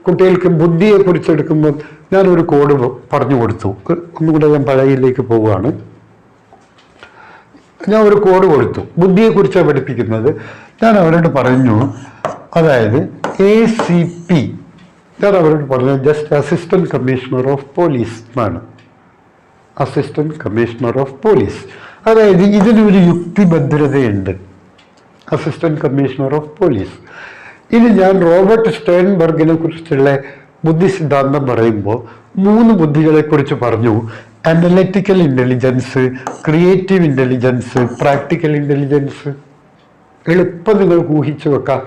കുട്ടികൾക്ക് ബുദ്ധിയെ കുറിച്ച് എടുക്കുമ്പോൾ ഞാനൊരു കോഡ് പറഞ്ഞു കൊടുത്തു. ഒന്നുകൂടെ ഞാൻ പഴയയിലേക്ക് പോവുകയാണ്. ഞാൻ ഒരു കോഡ് കൊടുത്തു, ബുദ്ധിയെക്കുറിച്ചാണ് പഠിപ്പിക്കുന്നത്. ഞാൻ അവരോട് പറഞ്ഞു, അതായത് ACP, ഞാൻ അവരോട് പറഞ്ഞു just assistant commissioner of police എന്നാണ്. Assistant commissioner of police. അതായത് ഇതിനൊരു യുക്തിഭദ്രതയുണ്ട്, അസിസ്റ്റന്റ് കമ്മീഷണർ ഓഫ് പോലീസ്. ഇനി ഞാൻ റോബർട്ട് സ്റ്റേൺബർഗിനെ കുറിച്ചുള്ള ബുദ്ധി സിദ്ധാന്തം പറയുമ്പോൾ 3 ബുദ്ധികളെ കുറിച്ച് പറഞ്ഞു. Analytical intelligence, creative intelligence, practical intelligence. എളുപ്പം നിങ്ങൾക്ക് ഊഹിച്ചു വെക്കാം.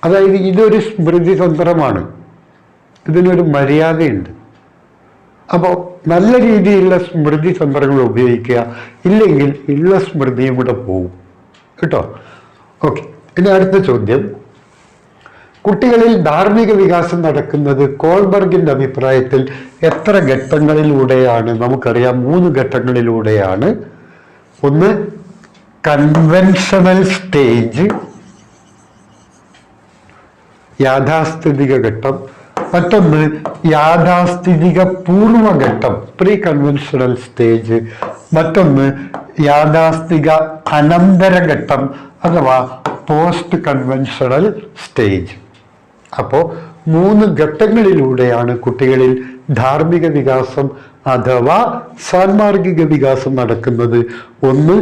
അതായത് ഇതൊരു സ്മൃതി തന്ത്രമാണ്, ഇതിനൊരു മര്യാദയുണ്ട്. അപ്പോൾ നല്ല രീതിയിലുള്ള സ്മൃതി തന്ത്രങ്ങൾ ഉപയോഗിക്കുക, ഇല്ലെങ്കിൽ ഉള്ള സ്മൃതിയും കൂടെ പോവും കേട്ടോ. ഓക്കെ, ഇനി അടുത്ത ചോദ്യം. കുട്ടികളിൽ ധാർമ്മിക വികാസം നടക്കുന്നത് കോൾബർഗിന്റെ അഭിപ്രായത്തിൽ എത്ര ഘട്ടങ്ങളിലൂടെയാണ്? നമുക്കറിയാം 3 ഘട്ടങ്ങളിലൂടെയാണ്. ഒന്ന് കൺവെൻഷണൽ സ്റ്റേജ്, യാഥാസ്ഥിതിക ഘട്ടം. മറ്റൊന്ന് യാഥാസ്ഥിതിക പൂർവഘട്ടം, പ്രീ കൺവെൻഷണൽ സ്റ്റേജ്. മറ്റൊന്ന് യാഥാസ്ഥിക അനന്തരഘട്ടം അഥവാ പോസ്റ്റ് കൺവെൻഷണൽ സ്റ്റേജ്. അപ്പോൾ 3 ഘട്ടങ്ങളിലൂടെയാണ് കുട്ടികളിൽ ധാർമ്മിക വികാസം അഥവാ സാൻമാർഗിക വികാസം നടക്കുന്നത്. ഒന്ന്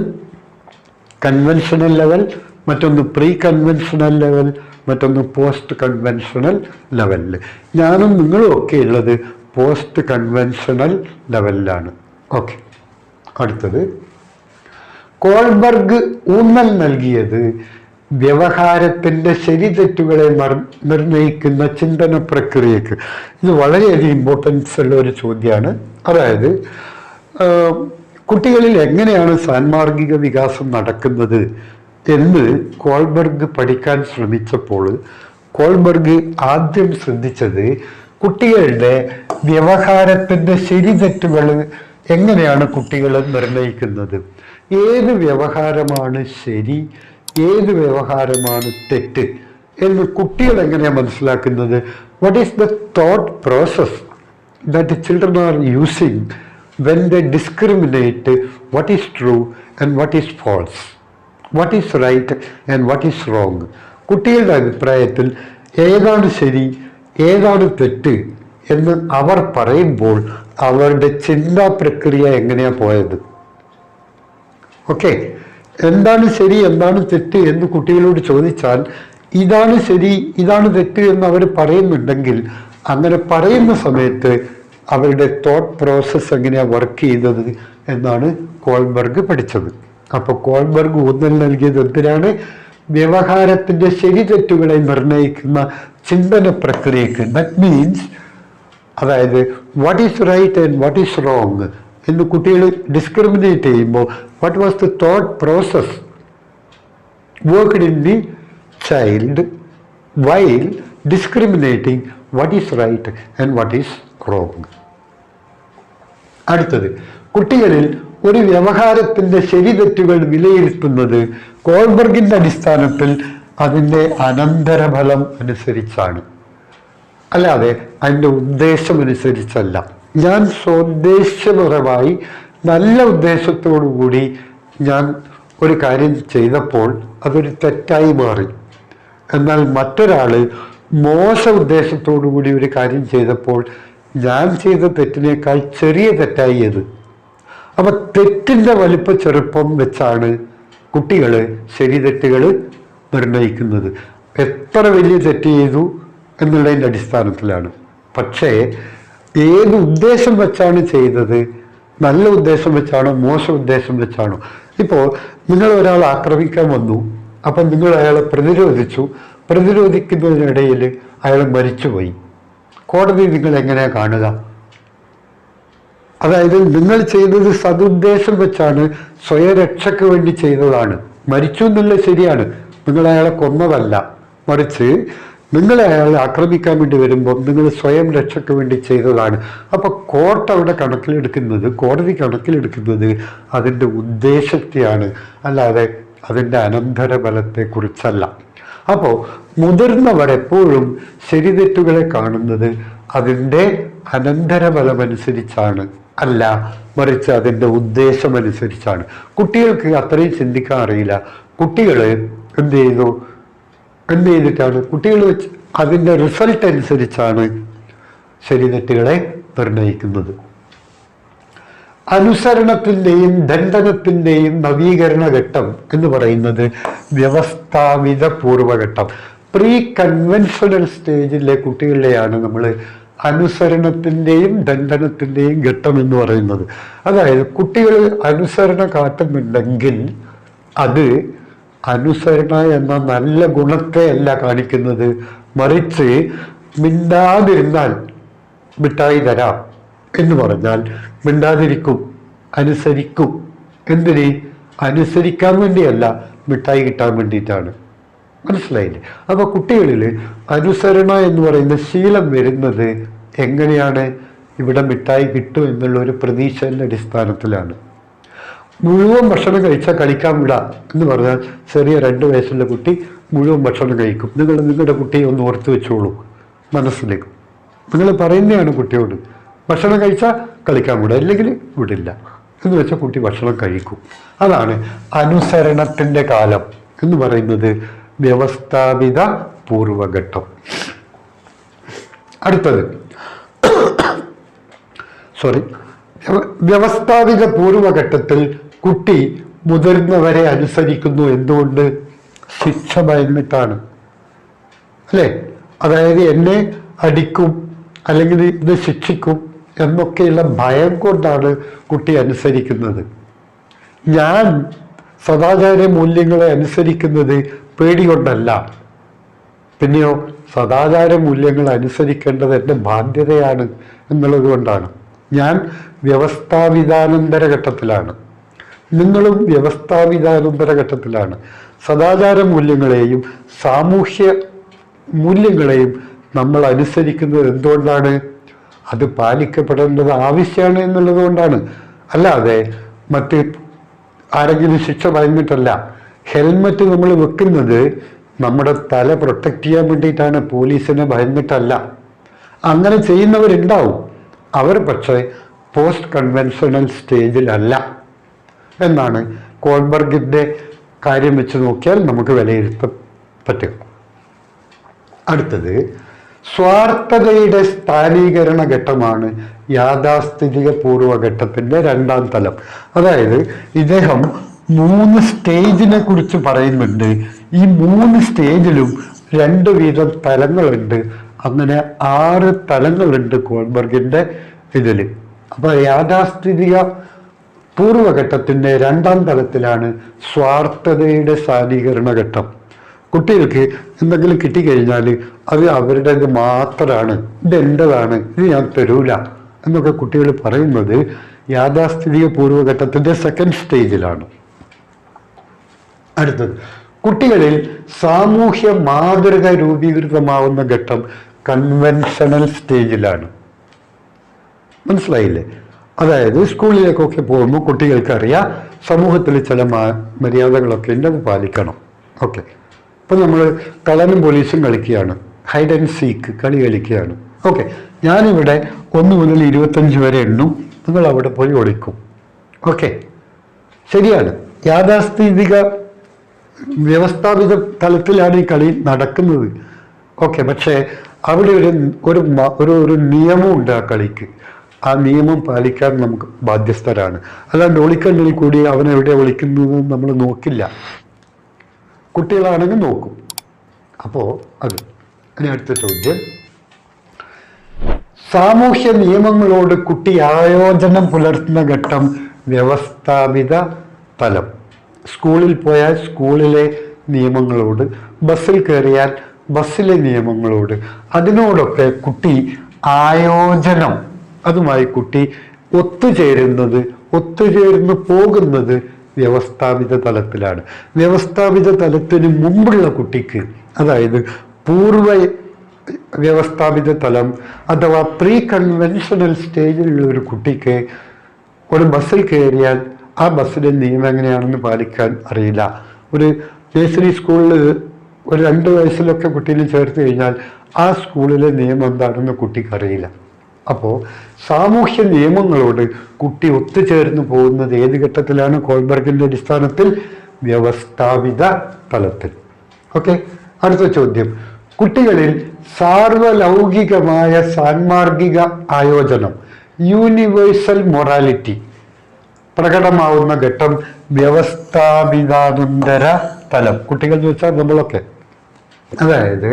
കൺവെൻഷണൽ ലെവൽ, മറ്റൊന്ന് പ്രീ കൺവെൻഷണൽ ലെവൽ, മറ്റൊന്ന് പോസ്റ്റ് കൺവെൻഷണൽ ലെവലിൽ. ഞാനും നിങ്ങളും ഒക്കെ ഉള്ളത് പോസ്റ്റ് കൺവെൻഷണൽ ലെവലിലാണ്. ഓക്കെ, അടുത്തത്. കോൾബർഗ് ഊന്നൽ നൽകിയത് വ്യവഹാരത്തിൻ്റെ ശരിതെറ്റുകളെ നിർണ്ണയിക്കുന്ന ചിന്തന പ്രക്രിയക്ക്. ഇത് വളരെയധികം ഇമ്പോർട്ടൻസ് ഉള്ള ഒരു ചോദ്യമാണ്. അതായത് കുട്ടികളിൽ എങ്ങനെയാണ് സാൻമാർഗിക വികാസം നടക്കുന്നത് എന്ന് കോൾബർഗ് പഠിക്കാൻ ശ്രമിച്ചപ്പോൾ കോൾബർഗ് ആദ്യം ശ്രദ്ധിച്ചത് കുട്ടികളുടെ വ്യവഹാരത്തിൻ്റെ ശരിതെറ്റുകൾ എങ്ങനെയാണ് കുട്ടികൾ നിർണ്ണയിക്കുന്നത്, ഏത് വ്യവഹാരമാണ് ശരി, ഏത് വ്യവഹാരമാണ് തെറ്റ് എന്ന് കുട്ടികൾ എങ്ങനെയാണ് മനസ്സിലാക്കുന്നത്. what is the thought process that the children are using when they discriminate what is true and what is false, what is right and what is wrong? കുട്ടികളുടെ അഭിപ്രായത്തിൽ ഏതാണ് ശരി ഏതാണ് തെറ്റ് എന്ന് അവർ പറയുമ്പോൾ അവരുടെ ചിന്താ പ്രക്രിയ എങ്ങനെയാണ് പോയത്? ഓക്കെ, എന്താണ് ശരി എന്താണ് തെറ്റ് എന്ന് കുട്ടികളോട് ചോദിച്ചാൽ ഇതാണ് ശരി ഇതാണ് തെറ്റ് എന്ന് അവർ പറയുന്നുണ്ടെങ്കിൽ അങ്ങനെ പറയുന്ന സമയത്ത് അവരുടെ തോട്ട് പ്രോസസ്സ് എങ്ങനെയാണ് വർക്ക് ചെയ്തത് എന്നാണ് കോൾബർഗ് പഠിച്ചത്. അപ്പോൾ കോൾബർഗ് ഊന്നൽ നൽകിയത് എന്തിനാണ്? വ്യവഹാരത്തിൻ്റെ ശരി തെറ്റുകളെ നിർണ്ണയിക്കുന്ന ചിന്തന പ്രക്രിയക്ക്. ദാറ്റ് മീൻസ് അതായത് what is right and what is wrong എന്ന് കുട്ടികൾ ഡിസ്ക്രിമിനേറ്റ് ചെയ്യുമ്പോൾ what was the thought process worked in the child while discriminating what is right and what is wrong. അടുത്തത്, കുട്ടികളിൽ ഒരു വ്യവഹാരത്തിൻ്റെ ശരി തെറ്റുകൾ വിലയിരുത്തുന്നത് കോൾബർഗിൻ്റെ അടിസ്ഥാനത്തിൽ അതിൻ്റെ അനന്തരഫലം അനുസരിച്ചാണ്, അല്ലാതെ അതിൻ്റെ ഉദ്ദേശമനുസരിച്ചല്ല. ഞാൻ സ്വോദ്ദേശപരമായി നല്ല ഉദ്ദേശത്തോടു കൂടി ഞാൻ ഒരു കാര്യം ചെയ്തപ്പോൾ അതൊരു തെറ്റായി മാറി. എന്നാൽ മറ്റൊരാൾ മോശ ഉദ്ദേശത്തോടു കൂടി ഒരു കാര്യം ചെയ്തപ്പോൾ ഞാൻ ചെയ്ത തെറ്റിനേക്കാൾ ചെറിയ തെറ്റായി അത്. അപ്പം തെറ്റിൻ്റെ വലിപ്പ ചെറുപ്പം വെച്ചാണ് കുട്ടികൾ ശരി തെറ്റുകൾ നിർണ്ണയിക്കുന്നത്. എത്ര വലിയ തെറ്റ് ചെയ്തു എന്നുള്ളതിൻ്റെ അടിസ്ഥാനത്തിലാണ്. പക്ഷേ ഏത് ഉദ്ദേശം വെച്ചാണ് ചെയ്തത്, നല്ല ഉദ്ദേശം വെച്ചാണോ മോശം ഉദ്ദേശം വെച്ചാണോ? ഇപ്പോൾ നിങ്ങൾ ഒരാൾ ആക്രമിക്കാൻ വന്നു, അപ്പം നിങ്ങൾ അയാളെ പ്രതിരോധിച്ചു, പ്രതിരോധിക്കുന്നതിനിടയിൽ അയാൾ മരിച്ചുപോയി. കോടതി നിങ്ങൾ എങ്ങനെയാണ് കാണുക? അതായത് നിങ്ങൾ ചെയ്തത് സതുദ്ദേശം വെച്ചാണ്, സ്വയരക്ഷയ്ക്ക് വേണ്ടി ചെയ്തതാണ്. മരിച്ചു എന്നുള്ളത് ശരിയാണ്, നിങ്ങൾ അയാളെ കൊന്നതല്ല. മറിച്ച് നിങ്ങൾ അയാളെ ആക്രമിക്കാൻ വേണ്ടി വരുമ്പോൾ നിങ്ങൾ സ്വയം രക്ഷയ്ക്ക് വേണ്ടി ചെയ്തതാണ്. അപ്പോൾ കോർട്ട് അവിടെ കണക്കിലെടുക്കുന്നത്, കോടതി കണക്കിലെടുക്കുന്നത് അതിൻ്റെ ഉദ്ദേശത്തെയാണ്, അല്ലാതെ അതിൻ്റെ അനന്തരഫലത്തെക്കുറിച്ചല്ല. അപ്പോൾ മുതിർന്നവർ എപ്പോഴും ശരി തെറ്റുകളെ കാണുന്നത് അതിൻ്റെ അനന്തരഫലമനുസരിച്ചാണ്, അല്ല മറിച്ച് അതിൻ്റെ ഉദ്ദേശമനുസരിച്ചാണ്. കുട്ടികൾക്ക് അത്രയും ചിന്തിക്കാൻ അറിയില്ല. കുട്ടികൾ എന്ത് ചെയ്തിട്ടാണ് കുട്ടികൾ അതിൻ്റെ റിസൾട്ട് അനുസരിച്ചാണ് ശരി തെറ്റുകളെ നിർണ്ണയിക്കുന്നത്. അനുസരണത്തിൻ്റെയും ദണ്ഡനത്തിൻ്റെയും നവീകരണ ഘട്ടം എന്ന് പറയുന്നത് വ്യവസ്ഥാപിത പൂർവഘട്ടം, പ്രീ കൺവെൻഷണൽ സ്റ്റേജിലെ കുട്ടികളിലെയാണ് നമ്മൾ അനുസരണത്തിൻ്റെയും ദണ്ഡനത്തിൻ്റെയും ഘട്ടം എന്ന് പറയുന്നത്. അതായത് കുട്ടികൾ അനുസരണ കാട്ടുന്നുണ്ടെങ്കിൽ അത് അനുസരണ എന്ന നല്ല ഗുണത്തെ അല്ല കാണിക്കുന്നത്, മറിച്ച് മിണ്ടാതിരുന്നാൽ മിഠായി തരാം എന്ന് പറഞ്ഞാൽ മിണ്ടാതിരിക്കും, അനുസരിക്കും. എന്തിന്? അനുസരിക്കാൻ വേണ്ടിയല്ല, മിഠായി കിട്ടാൻ വേണ്ടിയിട്ടാണ്. മനസ്സിലായില്ലേ? അപ്പോൾ കുട്ടികളിൽ അനുസരണ എന്ന് പറയുന്ന ശീലം വരുന്നത് എങ്ങനെയാണ്? ഇവിടെ മിഠായി കിട്ടും എന്നുള്ള ഒരു പ്രതീക്ഷയുടെ അടിസ്ഥാനത്തിലാണ്. മുഴുവൻ ഭക്ഷണം കഴിച്ചാൽ കളിക്കാൻ വിടാം എന്ന് പറഞ്ഞാൽ ചെറിയ 2 വയസ്സുള്ള കുട്ടി മുഴുവൻ ഭക്ഷണം കഴിക്കും. നിങ്ങളുടെ കുട്ടിയെ ഒന്ന് ഓർത്ത് വെച്ചോളൂ മനസ്സിലേക്ക്. നിങ്ങൾ പറയുന്നതാണ് കുട്ടിയോട്, ഭക്ഷണം കഴിച്ചാൽ കളിക്കാൻ വിടുക, അല്ലെങ്കിൽ വിടില്ല എന്ന് വെച്ചാൽ കുട്ടി ഭക്ഷണം കഴിക്കും. അതാണ് അനുസരണത്തിൻ്റെ കാലം എന്ന് പറയുന്നത്, വ്യവസ്ഥാപിത പൂർവഘട്ടം. അടുത്തത് വ്യവസ്ഥാപിത പൂർവഘട്ടത്തിൽ കുട്ടി മുതിർന്നവരെ അനുസരിക്കുന്നു. എന്തുകൊണ്ട്? ശിക്ഷ ഭയന്നിട്ടാണ്, അല്ലേ? അതായത് എന്നെ അടിക്കും അല്ലെങ്കിൽ ഇത് ശിക്ഷിക്കും എന്നൊക്കെയുള്ള ഭയം കൊണ്ടാണ് കുട്ടി അനുസരിക്കുന്നത്. ഞാൻ സദാചാര മൂല്യങ്ങളെ അനുസരിക്കുന്നത് പേടി കൊണ്ടല്ല. പിന്നെയോ സദാചാര മൂല്യങ്ങൾ അനുസരിക്കേണ്ടത് എൻ്റെ ബാധ്യതയാണ് എന്നുള്ളത് കൊണ്ടാണ്. ഞാൻ വ്യവസ്ഥാപിതാനന്തര ഘട്ടത്തിലാണ്, നിങ്ങളും വ്യവസ്ഥാപിതാനന്തര ഘട്ടത്തിലാണ്. സദാചാര മൂല്യങ്ങളെയും സാമൂഹ്യ മൂല്യങ്ങളെയും നമ്മൾ അനുസരിക്കുന്നത് എന്തുകൊണ്ടാണ്? അത് പാലിക്കപ്പെടേണ്ടത് ആവശ്യമാണ് എന്നുള്ളത് കൊണ്ടാണ്. അല്ലാതെ മറ്റ് ആരെങ്കിലും ശിക്ഷ ഭയന്നിട്ടല്ല. ഹെൽമറ്റ് നമ്മൾ വെക്കുന്നത് നമ്മുടെ തല പ്രൊട്ടക്റ്റ് ചെയ്യാൻ വേണ്ടിയിട്ടാണ്, പോലീസിനെ ഭയന്നിട്ടല്ല. അങ്ങനെ ചെയ്യുന്നവരുണ്ടാവും. അവർ പക്ഷേ പോസ്റ്റ് കൺവെൻഷണൽ സ്റ്റേജിലല്ല എന്നാണ് കോൾബർഗിൻ്റെ കാര്യം വെച്ച് നോക്കിയാൽ നമുക്ക് വിലയിരുത്താൻ പറ്റുക. അടുത്തത് സ്വാർത്ഥതയുടെ സ്ഥാനീകരണ ഘട്ടമാണ് യാഥാസ്ഥിതിക പൂർവ്വഘട്ടത്തിൻ്റെ രണ്ടാം തലം. അതായത് ഇദ്ദേഹം 3 സ്റ്റേജിനെ കുറിച്ച് പറയുന്നുണ്ട്. ഈ 3 സ്റ്റേജിലും 2 വീതം തലങ്ങളുണ്ട്. അങ്ങനെ 6 തലങ്ങളുണ്ട് കോൾബർഗിൻ്റെ ഇതിൽ. അപ്പോൾ യാഥാസ്ഥിതിക പൂർവ്വഘട്ടത്തിൻ്റെ രണ്ടാം തലത്തിലാണ് സ്വാർത്ഥതയുടെ സ്ഥാനീകരണ ഘട്ടം. കുട്ടികൾക്ക് എന്തെങ്കിലും കിട്ടിക്കഴിഞ്ഞാൽ അത് അവരുടേത് മാത്രമാണ്, ഇതെൻ്റെതാണ്, ഇത് ഞാൻ തരൂല എന്നൊക്കെ കുട്ടികൾ പറയുന്നത് യാഥാസ്ഥിതിക പൂർവ്വഘട്ടത്തിൻ്റെ സെക്കൻഡ് സ്റ്റേജിലാണ്. അടുത്തത് കുട്ടികളിൽ സാമൂഹ്യ മാതൃക രൂപീകൃതമാവുന്ന ഘട്ടം കൺവെൻഷണൽ സ്റ്റേജിലാണ്. മനസ്സിലായില്ലേ? അതായത് സ്കൂളിലേക്കൊക്കെ പോകുമ്പോൾ കുട്ടികൾക്കറിയാം സമൂഹത്തിൽ ചില മര്യാദകളൊക്കെ ഉണ്ട്, അത് പാലിക്കണം. ഓക്കെ, ഇപ്പം നമ്മൾ കള്ളനും പോലീസും കളിക്കുകയാണ്, ഹൈഡ് ആൻഡ് സീക്ക് കളി കളിക്കുകയാണ്. ഓക്കെ, ഞാനിവിടെ 1 മുതൽ 25 വരെ എണ്ണും, നിങ്ങൾ അവിടെ പോയി ഒളിക്കും. ഓക്കെ, ശരിയാണ്. യാഥാസ്ഥിതിക വ്യവസ്ഥാപിത തലത്തിലാണ് ഈ കളി നടക്കുന്നത്. ഓക്കെ, പക്ഷേ അവിടെ ഒരു നിയമമുണ്ട് ആ കളിക്ക്. ആ നിയമം പാലിക്കാൻ നമുക്ക് ബാധ്യസ്ഥരാണ്. അല്ലാണ്ട് ഒളിക്കണ്ണിൽ കൂടി അവൻ എവിടെ ഒളിക്കുന്നത് നമ്മൾ നോക്കില്ല. കുട്ടികളാണെങ്കിൽ നോക്കും. അപ്പോൾ അത്. ഇനി അടുത്ത ചോദ്യം, സാമൂഹ്യ നിയമങ്ങളോട് കുട്ടി ആയോജനം പുലർത്തുന്ന ഘട്ടം വ്യവസ്ഥാപിത തലം. സ്കൂളിൽ പോയാൽ സ്കൂളിലെ നിയമങ്ങളോട്, ബസ്സിൽ കയറിയാൽ ബസ്സിലെ നിയമങ്ങളോട്, അതിനോടൊക്കെ കുട്ടി ആയോജനം, അതുമായി കുട്ടി ഒത്തുചേർന്ന് പോകുന്നത് വ്യവസ്ഥാപിത തലത്തിലാണ്. വ്യവസ്ഥാപിത തലത്തിന് മുമ്പുള്ള കുട്ടിക്ക്, അതായത് പൂർവ്വ വ്യവസ്ഥാപിത തലം അഥവാ പ്രീ കൺവെൻഷണൽ സ്റ്റേജിലുള്ള ഒരു കുട്ടിക്ക് ഒരു ബസ്സിൽ കയറിയാൽ ആ ബസ്സിലെ നിയമം എങ്ങനെയാണെന്ന് പാലിക്കാൻ അറിയില്ല. ഒരു നഴ്സറി സ്കൂളിൽ ഒരു 2 വയസ്സിലൊക്കെ കുട്ടീനെ ചേർത്ത് കഴിഞ്ഞാൽ ആ സ്കൂളിലെ നിയമം എന്താണെന്ന് കുട്ടിക്ക് അറിയില്ല. അപ്പോൾ സാമൂഹ്യ നിയമങ്ങളോട് കുട്ടി ഒത്തുചേർന്ന് പോകുന്നത് ഏത് ഘട്ടത്തിലാണ്? കോൾബർഗിൻ്റെ അടിസ്ഥാനത്തിൽ വ്യവസ്ഥാപിത തലത്തിൽ. ഓക്കെ, അടുത്ത ചോദ്യം, കുട്ടികളിൽ സാർവലൗകികമായ സാൻമാർഗിക ആയോജനം യൂണിവേഴ്സൽ മൊറാലിറ്റി പ്രകടമാവുന്ന ഘട്ടം വ്യവസ്ഥാപിതാനന്തര തലം. കുട്ടികൾ എന്ന് വെച്ചാൽ നമ്മളൊക്കെ. അതായത്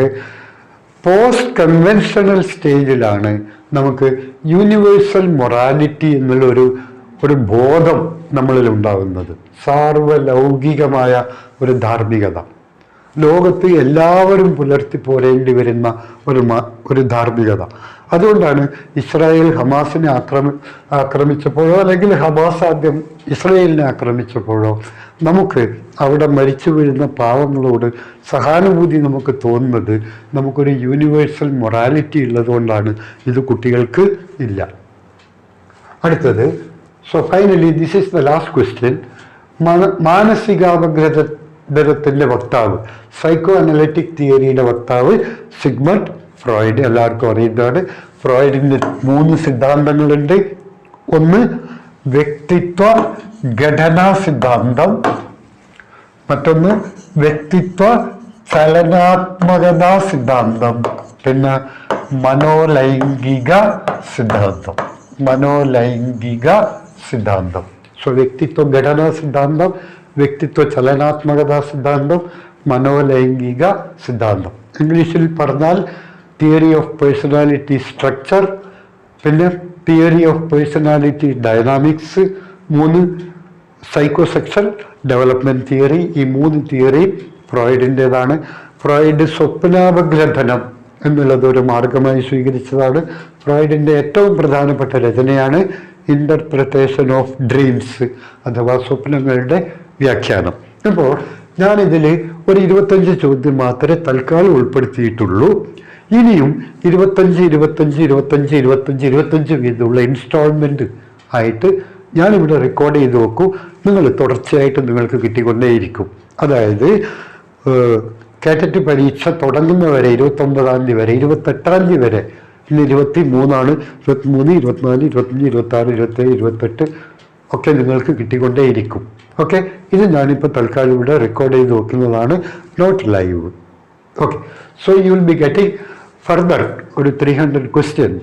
പോസ്റ്റ് കൺവെൻഷണൽ സ്റ്റേജിലാണ് നമുക്ക് യൂണിവേഴ്സൽ മൊറാലിറ്റി എന്നുള്ള ഒരു ബോധം നമ്മളിൽ ഉണ്ടാകുന്നത്. സാർവലൗകികമായ ഒരു ധാർമ്മികത, ലോകത്ത് എല്ലാവരും പുലർത്തി പോരേണ്ടി വരുന്ന ഒരു ധാർമ്മികത. അതുകൊണ്ടാണ് ഇസ്രായേൽ ഹമാസിനെ ആക്രമിച്ചപ്പോഴോ അല്ലെങ്കിൽ ഹമാസ് ആദ്യം ഇസ്രായേലിനെ ആക്രമിച്ചപ്പോഴോ നമുക്ക് അവിടെ മരിച്ചു വീഴുന്ന പാവങ്ങളോട് സഹാനുഭൂതി നമുക്ക് തോന്നുന്നത് നമുക്കൊരു യൂണിവേഴ്സൽ മൊറാലിറ്റി ഉള്ളതുകൊണ്ടാണ്. ഇത് കുട്ടികൾക്ക് ഇല്ല. അടുത്തത്, so finally this is the last question. മാനസികാപഗ്രഥനത്തിൻ്റെ വക്താവ്, സൈക്കോ അനലിറ്റിക് തിയറിയുടെ വക്താവ് സിഗ്മണ്ട് ഫ്രോയിഡ്. എല്ലാവർക്കും അറിയുന്നതാണ്. ഫ്രോയിഡിൻ്റെ 3 സിദ്ധാന്തങ്ങളുണ്ട്. ഒന്ന് വ്യക്തിത്വ ഘടനാ സിദ്ധാന്തം, മറ്റൊന്ന് വ്യക്തിത്വ ചലനാത്മകതാ സിദ്ധാന്തം, പിന്നെ മനോലൈംഗിക സിദ്ധാന്തം. സോ വ്യക്തിത്വ ഘടനാ സിദ്ധാന്തം, വ്യക്തിത്വ ചലനാത്മകതാ സിദ്ധാന്തം, മനോലൈംഗിക സിദ്ധാന്തം. ഇംഗ്ലീഷിൽ പറഞ്ഞാൽ തിയറി ഓഫ് പേഴ്സണാലിറ്റി സ്ട്രക്ചർ, പിന്നെ theory of personality dynamics, 3 psychosexual development theory. ഈ 3 തിയറി ഫ്രോയിഡിൻ്റെതാണ്. ഫ്രോയിഡ് സ്വപ്നാപഗ്രഥനം എന്നുള്ളത് ഒരു മാർഗമായി സ്വീകരിച്ചതാണ്. ഫ്രോയിഡിൻ്റെ ഏറ്റവും പ്രധാനപ്പെട്ട രചനയാണ് ഇൻ്റർപ്രിട്ടേഷൻ ഓഫ് ഡ്രീംസ് അഥവാ സ്വപ്നങ്ങളുടെ വ്യാഖ്യാനം. അപ്പോൾ ഞാനിതിൽ ഒരു 25 ചോദ്യം മാത്രമേ തൽക്കാലം ഉൾപ്പെടുത്തിയിട്ടുള്ളൂ. ഇനിയും 25 വീതമുള്ള ഇൻസ്റ്റാൾമെൻറ്റ് ആയിട്ട് ഞാനിവിടെ റെക്കോർഡ് ചെയ്ത് വെക്കും. നിങ്ങൾ തുടർച്ചയായിട്ട് നിങ്ങൾക്ക് കിട്ടിക്കൊണ്ടേയിരിക്കും. അതായത് കാറ്ററ്റ് പരീക്ഷ തുടങ്ങുന്നവരെ 29 വരെ 28 വരെ ഇന്ന് 23 23, 24, 25, 26, 27, 28 ഒക്കെ നിങ്ങൾക്ക് കിട്ടിക്കൊണ്ടേയിരിക്കും. ഓക്കെ, ഇത് ഞാനിപ്പോൾ തൽക്കാലം ഇവിടെ റെക്കോർഡ് ചെയ്ത് വെക്കുന്നതാണ്, not live. Okay, so you will be getting further ഒരു 300 question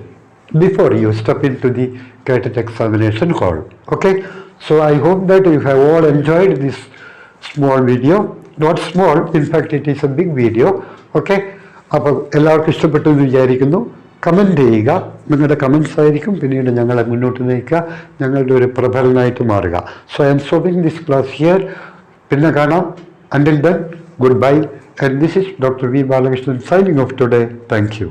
before you step into the CAT examination hall. Okay, so I hope that you have all enjoyed this small video. Not small, in fact it is a big video. Okay, അപ്പോൾ എല്ലാവർക്കും ഇഷ്ടപ്പെട്ടു എന്ന് വിചാരിക്കുന്നു. Comment ചെയ്യുക, നിങ്ങളുടെ comments ആയിരിക്കും പിന്നീട് ഞങ്ങളെ മുന്നോട്ട് നയിക്കുക, ഞങ്ങളുടെ ഒരു പ്രബലനായിട്ട് മാറുക. So I M stopping this class here. പിന്നെ കാണാം. Until then, goodbye, and this is Dr. V. Balakrishnan signing off today. Thank you.